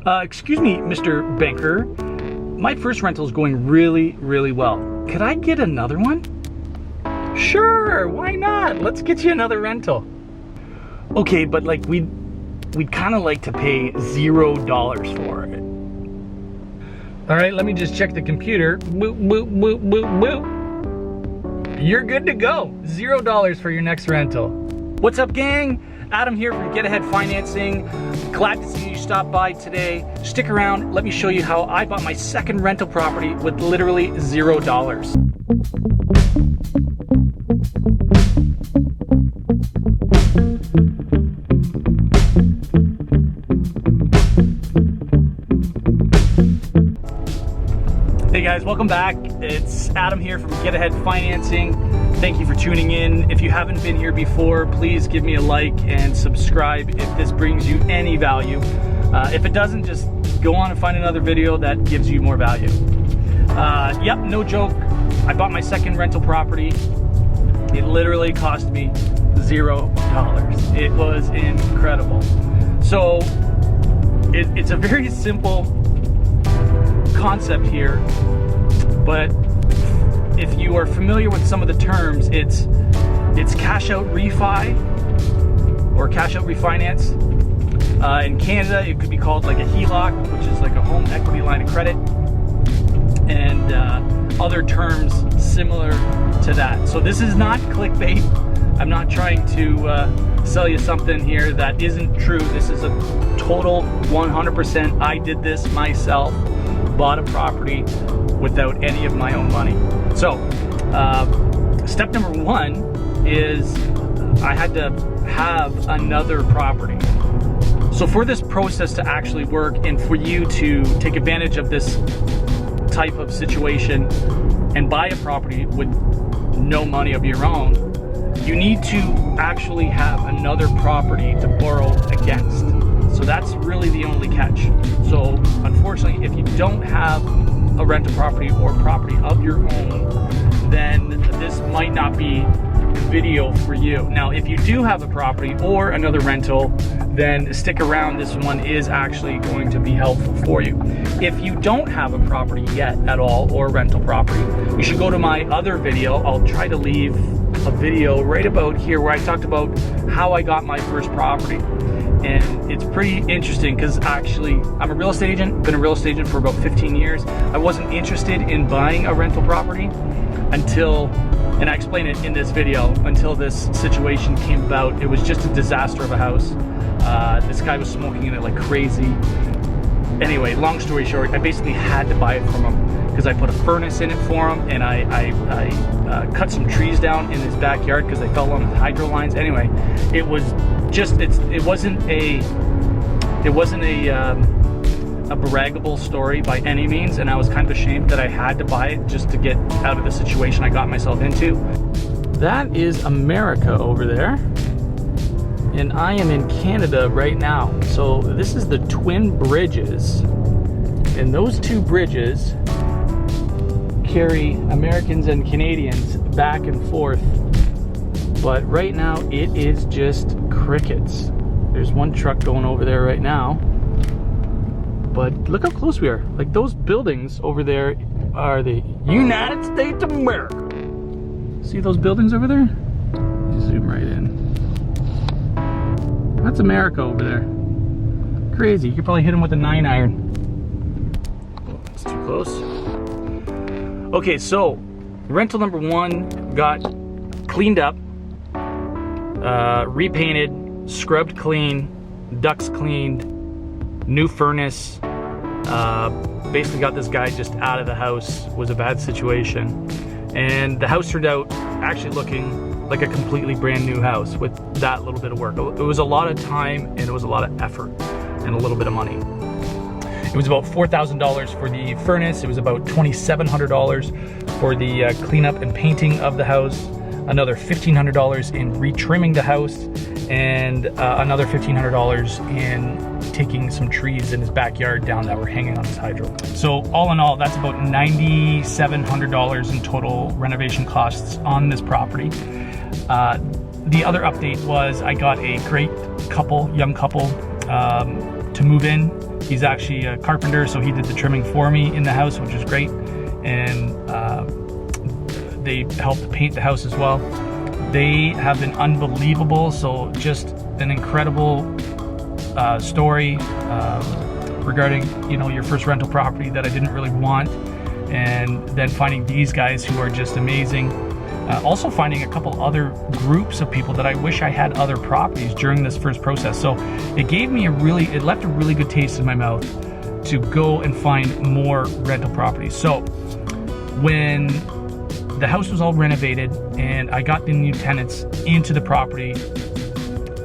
Excuse me, Mr. Banker. My first rental is going really, really well. Could I get another one? Sure, why not? Let's get you another rental. Okay, but like we'd kind of like to pay $0 for it. All right, let me just check the computer. Boop, boop, boop, boop, boop. You're good to go. $0 for your next rental. What's up, gang? Adam here from Get Ahead Financing. Glad to see you stop by today. Stick around, let me show you how I bought my second rental property with literally $0. Hey guys, welcome back. It's Adam here from Get Ahead Financing. Thank you for tuning in. If you haven't been here before, please give me a like and subscribe if this brings you any value. If it doesn't, just go on and find another video that gives you more value. Yep, no joke. I bought my second rental property. It literally cost me $0. It was incredible. So it's a very simple concept here, but if you are familiar with some of the terms, it's cash out refi or cash out refinance. In Canada, it could be called like a HELOC, which is like a home equity line of credit, and other terms similar to that. So this is not clickbait. I'm not trying to sell you something here that isn't true. This is a total 100%. I did this myself. Bought a property without any of my own money. So step number one is I had to have another property. So for this process to actually work and for you to take advantage of this type of situation and buy a property with no money of your own, you need to actually have another property to borrow against. So that's really the only catch. So unfortunately, if you don't have a rental property or property of your own, then this might not be the video for you. Now, if you do have a property or another rental, then stick around. This one is actually going to be helpful for you. If you don't have a property yet at all or rental property, you should go to my other video. I'll try to leave a video right about here where I talked about how I got my first property. And it's pretty interesting because actually I'm a real estate agent, been a real estate agent for about 15 years. I wasn't interested in buying a rental property until, and I explain it in this video, until this situation came about. It was just a disaster of a house. This guy was smoking in it like crazy. Anyway, long story short, I basically had to buy it from him because I put a furnace in it for him, and I cut some trees down in his backyard because they fell on the hydro lines. Anyway, it was just it wasn't a braggable story by any means, and I was kind of ashamed that I had to buy it just to get out of the situation I got myself into. That is America over there, and I am in Canada right now. So this is the Twin Bridges, and those two bridges carry Americans and Canadians back and forth. But right now it is just crickets. There's one truck going over there right now. But look how close we are. Like, those buildings over there are the United States of America. See those buildings over there? Zoom right in. That's America over there. Crazy. You could probably hit them with a 9-iron. Oh, that's too close. Okay, so rental number one got cleaned up, repainted, scrubbed clean, ducts cleaned, new furnace. Basically got this guy just out of the house. Was a bad situation, and the house turned out actually looking like a completely brand new house with that little bit of work. It was a lot of time, and it was a lot of effort and a little bit of money. It was about $4,000 for the furnace. It was about $2,700 for the cleanup and painting of the house. Another $1,500 in retrimming the house, and another $1,500 in taking some trees in his backyard down that were hanging on his hydro. So all in all, that's about $9,700 in total renovation costs on this property. The other update was I got a great couple, young couple, to move in He's actually a carpenter, so he did the trimming for me in the house, which is great. And they helped paint the house as well. They have been unbelievable, so just an incredible story regarding, you know, your first rental property that I didn't really want, and then finding these guys who are just amazing. Also finding a couple other groups of people that I wish I had other properties during this first process. So it gave me it left a really good taste in my mouth to go and find more rental properties. So when the house was all renovated and I got the new tenants into the property,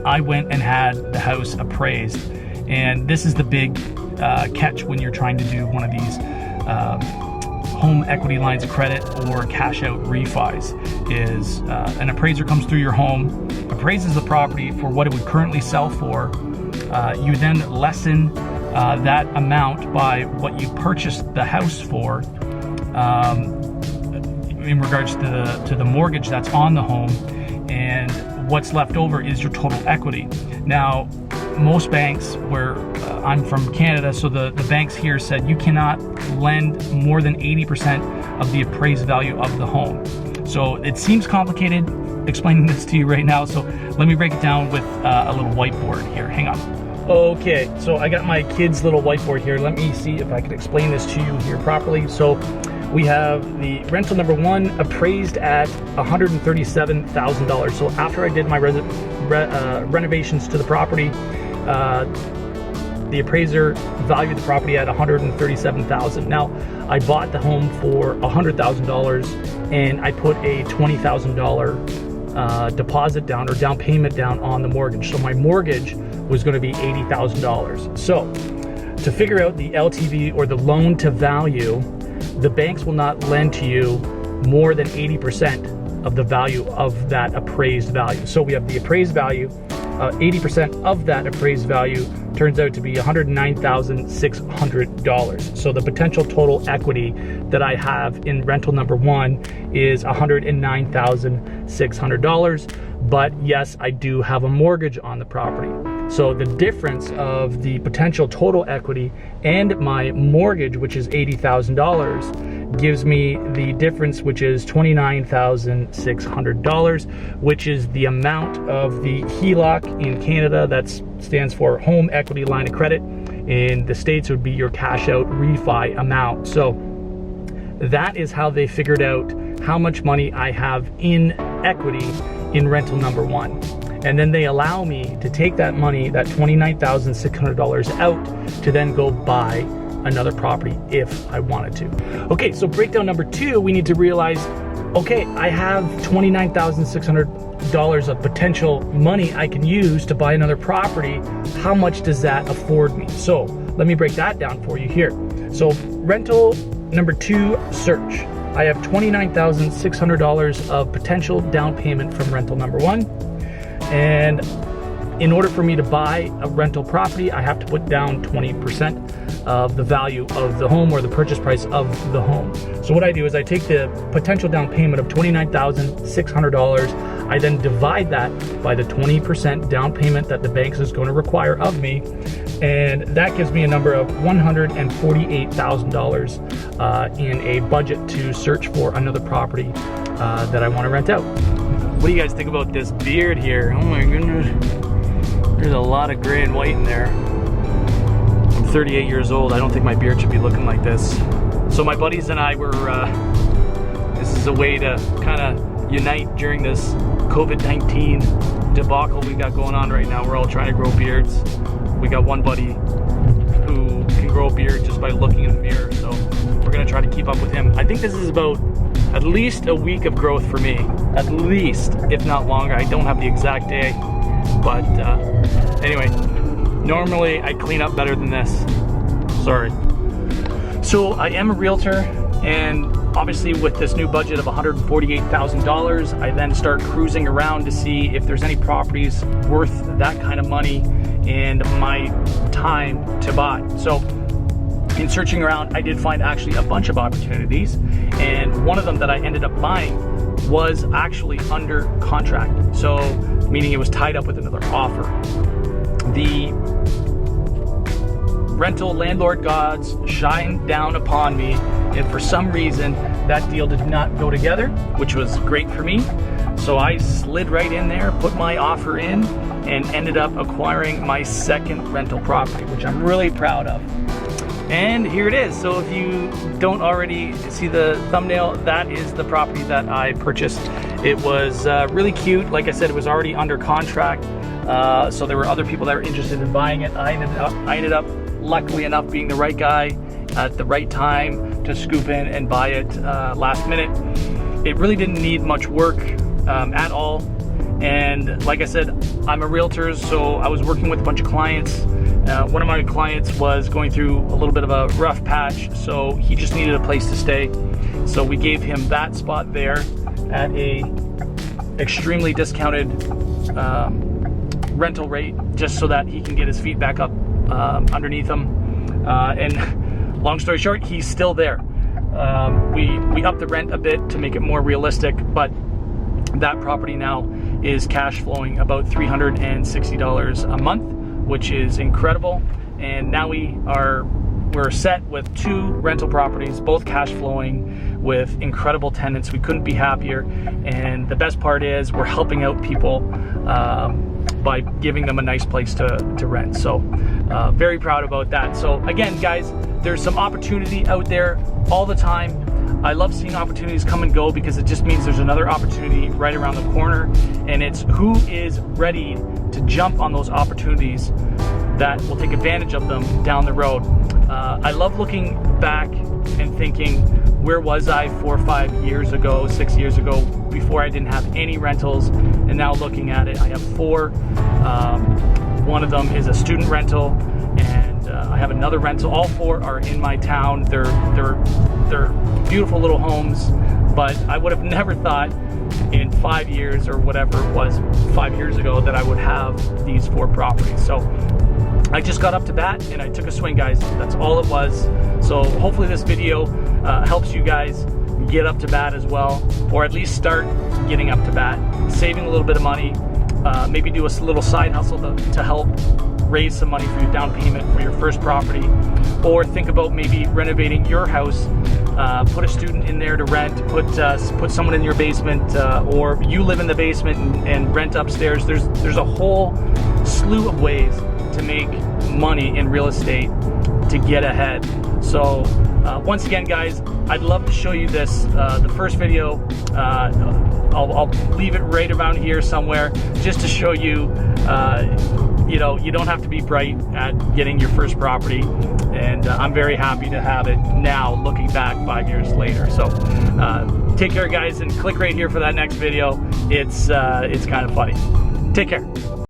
I went and had the house appraised. And this is the big catch when you're trying to do one of these home equity lines of credit or cash out refis, is an appraiser comes through your home, appraises the property for what it would currently sell for. You then lessen that amount by what you purchased the house for, in regards to the mortgage that's on the home, and what's left over is your total equity. Now, most banks, where I'm from Canada, so the banks here said you cannot lend more than 80% of the appraised value of the home. So it seems complicated explaining this to you right now, so let me break it down with a little whiteboard here. Hang on. Okay, so I got my kid's little whiteboard here. Let me see if I can explain this to you here properly. So we have the rental number 1 appraised at $137,000. So after I did my renovations to the property, the appraiser valued the property at $137,000. Now, I bought the home for $100,000 and I put a $20,000 deposit down, or down payment down, on the mortgage. So my mortgage was going to be $80,000. So to figure out the LTV, or the loan to value, the banks will not lend to you more than 80% of the value of that appraised value. So we have the appraised value, 80% of that appraised value turns out to be $109,600. So the potential total equity that I have in rental number 1 is $109,600. But yes, I do have a mortgage on the property. So the difference of the potential total equity and my mortgage, which is $80,000, gives me the difference, which is $29,600, which is the amount of the HELOC in Canada. That stands for Home Equity Line of Credit. In the States, it would be your cash out refi amount. So that is how they figured out how much money I have in equity in rental number 1. And then they allow me to take that money, that $29,600 out, to then go buy another property if I wanted to. Okay, so breakdown number 2, we need to realize, okay, I have $29,600 of potential money I can use to buy another property. How much does that afford me? So let me break that down for you here. So rental number 2 search. I have $29,600 of potential down payment from rental number 1. And in order for me to buy a rental property, I have to put down 20% of the value of the home, or the purchase price of the home. So what I do is I take the potential down payment of $29,600, I then divide that by the 20% down payment that the banks is going to require of me, and that gives me a number of $148,000 in a budget to search for another property that I want to rent out. What do you guys think about this beard here? Oh my goodness, there's a lot of gray and white in there. I'm 38 years old. I don't think my beard should be looking like this. So my buddies and I were, this is a way to kind of unite during this COVID-19 debacle we got going on right now. We're all trying to grow beards. We got one buddy who can grow a beard just by looking in the mirror, so we're gonna try to keep up with him. I think this is about at least a week of growth for me, at least, if not longer. I don't have the exact day, but anyway, normally I clean up better than this. Sorry. So I am a realtor, and obviously with this new budget of $148,000, I then start cruising around to see if there's any properties worth that kind of money and my time to buy. So in searching around, I did find actually a bunch of opportunities, and one of them that I ended up buying was actually under contract. So meaning it was tied up with another offer. The rental landlord gods shined down upon me, and for some reason that deal did not go together, which was great for me. So I slid right in there, put my offer in, and ended up acquiring my second rental property, which I'm really proud of. And here it is. So if you don't already see the thumbnail, that is the property that I purchased. It was really cute. Like I said, it was already under contract. So there were other people that were interested in buying it. I ended up luckily enough being the right guy at the right time to scoop in and buy it last minute. It really didn't need much work at all. And like I said, I'm a realtor, so I was working with a bunch of clients. One of my clients was going through a little bit of a rough patch, so he just needed a place to stay. So we gave him that spot there at a extremely discounted rental rate, just so that he can get his feet back up underneath him. And long story short, he's still there. We upped the rent a bit to make it more realistic, but that property now is cash flowing about $360 a month, which is incredible. And now we're set with 2 rental properties, both cash flowing with incredible tenants. We couldn't be happier. And the best part is we're helping out people by giving them a nice place to rent. So very proud about that. So again, guys, there's some opportunity out there all the time. I love seeing opportunities come and go because it just means there's another opportunity right around the corner, and it's who is ready to jump on those opportunities that will take advantage of them down the road. I love looking back and thinking, where was I 4 or 5 years ago, 6 years ago, before I didn't have any rentals, and now looking at it, I have 4. One of them is a student rental, and I have another rental. All 4 are in my town. They're beautiful little homes, but I would have never thought in 5 years or whatever it was 5 years ago that I would have these 4 properties. So I just got up to bat and I took a swing, guys. That's all it was. So hopefully this video helps you guys get up to bat as well, or at least start getting up to bat, saving a little bit of money, maybe do a little side hustle to help raise some money for your down payment for your first property, or think about maybe renovating your house. Put a student in there to rent, put someone in your basement, or you live in the basement and rent upstairs. There's a whole slew of ways to make money in real estate to get ahead. So once again, guys, I'd love to show you this, the first video. I'll leave it right around here somewhere just to show you, you know, you don't have to be bright at getting your first property. And I'm very happy to have it now, looking back 5 years later. So take care, guys, and click right here for that next video. It's kind of funny. Take care.